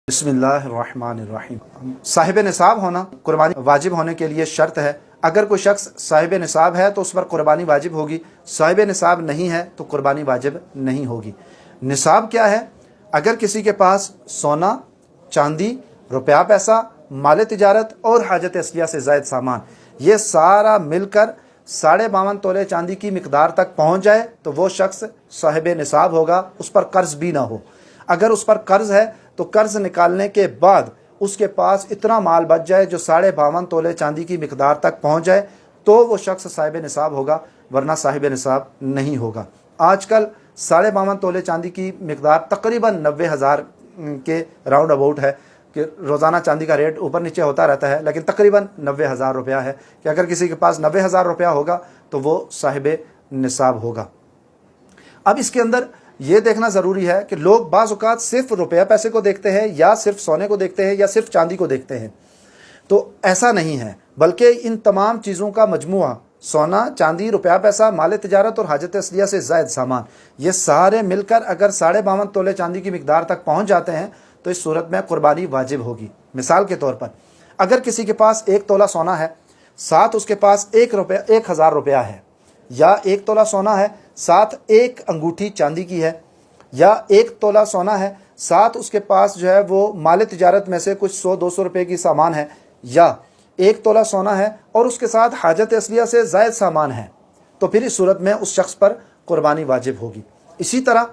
बिस्मिल्लाहिर्रहमानिर्रहीम। साहिब निसाब होना कुर्बानी वाजिब होने के लिए शर्त है। अगर कोई शख्स साहिब निसाब है तो उस पर कुर्बानी वाजिब होगी, साहिब निसाब नहीं है तो कुर्बानी वाजिब नहीं होगी। निसाब क्या है? अगर किसी के पास सोना, चांदी, रुपया पैसा, माल तिजारत और हाजत असलिया से ज़ायद सामान, ये सारा मिलकर 52.5 तोले चांदी की मिकदार तक पहुँच जाए तो वो शख्स साहिब निसाब होगा, उस पर कर्ज भी ना हो। अगर उस पर कर्ज है तो कर्ज निकालने के बाद उसके पास इतना माल बच जाए जो 52.5 तोले चांदी की मिकदार तक पहुंच जाए तो वो शख्स साहिब निसाब होगा, वरना साहिब निसाब नहीं होगा। आजकल 52.5 तोले चांदी की मिकदार तकरीबन 90,000 के राउंड अबाउट है कि रोज़ाना चांदी का रेट ऊपर नीचे होता रहता है, लेकिन तकरीबन 90,000 रुपया है कि अगर किसी के पास 90,000 रुपया होगा तो वो साहिब निसाब होगा। अब इसके अंदर ये देखना ज़रूरी है कि लोग बाज़ औक़ात सिर्फ रुपया पैसे को देखते हैं या सिर्फ सोने को देखते हैं या सिर्फ चांदी को देखते हैं, तो ऐसा नहीं है, बल्कि इन तमाम चीज़ों का मजमुआ सोना, चांदी, रुपया पैसा, माल तिजारत और हाजत असलिया से ज़ायद सामान, ये सारे मिलकर अगर 52.5 तोले चांदी की मिकदार तक पहुँच जाते हैं तो इस सूरत में कुर्बानी वाजिब होगी। मिसाल के तौर पर अगर किसी के पास 1 तोला सोना है, साथ उसके पास 1,000 रुपया है, या 1 तोला सोना है साथ 1 अंगूठी चांदी की है, या 1 तोला सोना है साथ उसके पास जो है वो माल तिजारत में से कुछ 100-200 रुपये की सामान है, या 1 तोला सोना है और उसके साथ हाजत असलिया से ज़ायद सामान है, तो फिर इस सूरत में उस शख्स पर कुर्बानी वाजिब होगी। इसी तरह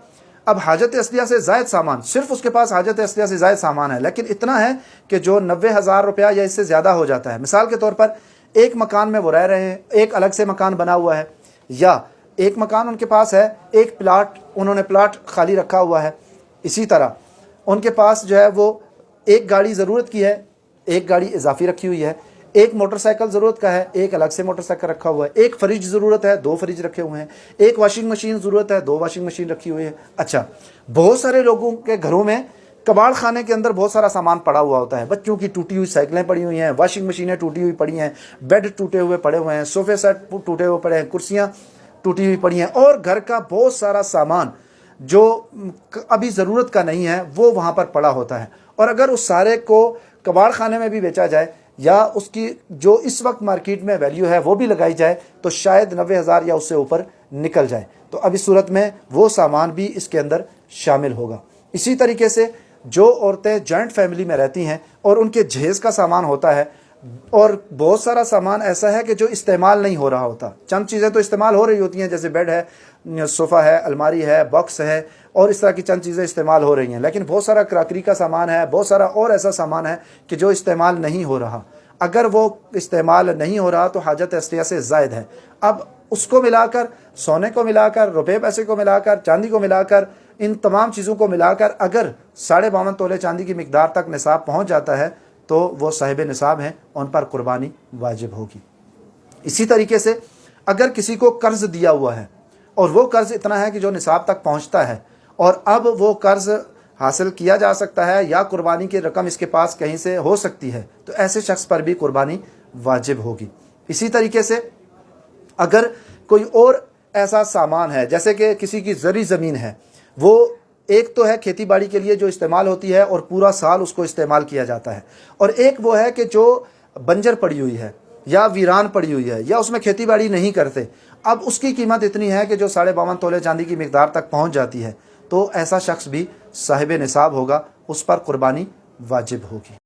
अब हाजत असलिया से ज़ायद सामान, सिर्फ उसके पास हाजत असलिया से ज़ायद सामान है लेकिन इतना है कि जो 90,000 रुपया या इससे ज़्यादा हो जाता है। मिसाल के तौर पर एक मकान में वो रह रहे हैं, एक अलग से मकान बना हुआ है, या एक मकान उनके पास है, एक प्लाट उन्होंने प्लाट खाली रखा हुआ है। इसी तरह उनके पास जो है वो एक गाड़ी ज़रूरत की है, एक गाड़ी इजाफी रखी हुई है, एक मोटरसाइकिल ज़रूरत का है, एक अलग से मोटरसाइकिल रखा हुआ है, एक फ्रिज ज़रूरत है, 2 फ्रिज रखे हुए हैं, एक वॉशिंग मशीन ज़रूरत है, 2 वॉशिंग मशीन रखी हुई है। अच्छा, बहुत सारे लोगों के घरों में कबाड़ खाने के अंदर बहुत सारा सामान पड़ा हुआ होता है। बच्चों की टूटी हुई साइकिलें पड़ी हुई हैं, वॉशिंग मशीनें टूटी हुई पड़ी हैं, बेड टूटे हुए पड़े हुए हैं, सोफे सेट टूटे हुए पड़े हैं, कुर्सियाँ टूटी हुई पड़ी हैं और घर का बहुत सारा सामान जो अभी ज़रूरत का नहीं है वो वहाँ पर पड़ा होता है। और अगर उस सारे को कबाड़ खाने में भी बेचा जाए या उसकी जो इस वक्त मार्केट में वैल्यू है वो भी लगाई जाए तो शायद 90,000 या उससे ऊपर निकल जाए, तो अब इस सूरत में वो सामान भी इसके अंदर शामिल होगा। इसी तरीके से जो औरतें जॉइंट फैमिली में रहती हैं और उनके जहेज़ का सामान होता है और बहुत सारा सामान ऐसा है कि जो इस्तेमाल नहीं हो रहा होता, चंद चीज़ें तो इस्तेमाल हो रही होती हैं जैसे बेड है, सोफ़ा है, अलमारी है, बॉक्स है और इस तरह की चंद चीज़ें इस्तेमाल हो रही हैं, लेकिन बहुत सारा क्रॉकरी का सामान है, बहुत सारा और ऐसा सामान है कि जो इस्तेमाल नहीं हो रहा। अगर वो इस्तेमाल नहीं हो रहा तो हाजत असलिया से ज़ायद है। अब उसको मिलाकर, सोने को मिलाकर, रुपये पैसे को मिलाकर, चांदी को मिलाकर, इन तमाम चीज़ों को मिलाकर अगर 52.5 तोले चांदी की मिकदार तक निसाब पहुँच जाता है तो वो साहिब निसाब हैं, उन पर कुर्बानी वाजिब होगी। इसी तरीके से अगर किसी को कर्ज़ दिया हुआ है और वो कर्ज़ इतना है कि जो निसाब तक पहुंचता है और अब वो कर्ज़ हासिल किया जा सकता है या कुर्बानी की रकम इसके पास कहीं से हो सकती है, तो ऐसे शख्स पर भी कुर्बानी वाजिब होगी। इसी तरीके से अगर कोई और ऐसा सामान है जैसे कि किसी की ज़री ज़मीन है, वो एक तो है खेती बाड़ी के लिए जो इस्तेमाल होती है और पूरा साल उसको इस्तेमाल किया जाता है, और एक वो है कि जो बंजर पड़ी हुई है या वीरान पड़ी हुई है या उसमें खेती बाड़ी नहीं करते, अब उसकी कीमत इतनी है कि जो 52.5 तोले चांदी की मिकदार तक पहुंच जाती है, तो ऐसा शख्स भी साहिब निसाब होगा, उस पर कुर्बानी वाजिब होगी।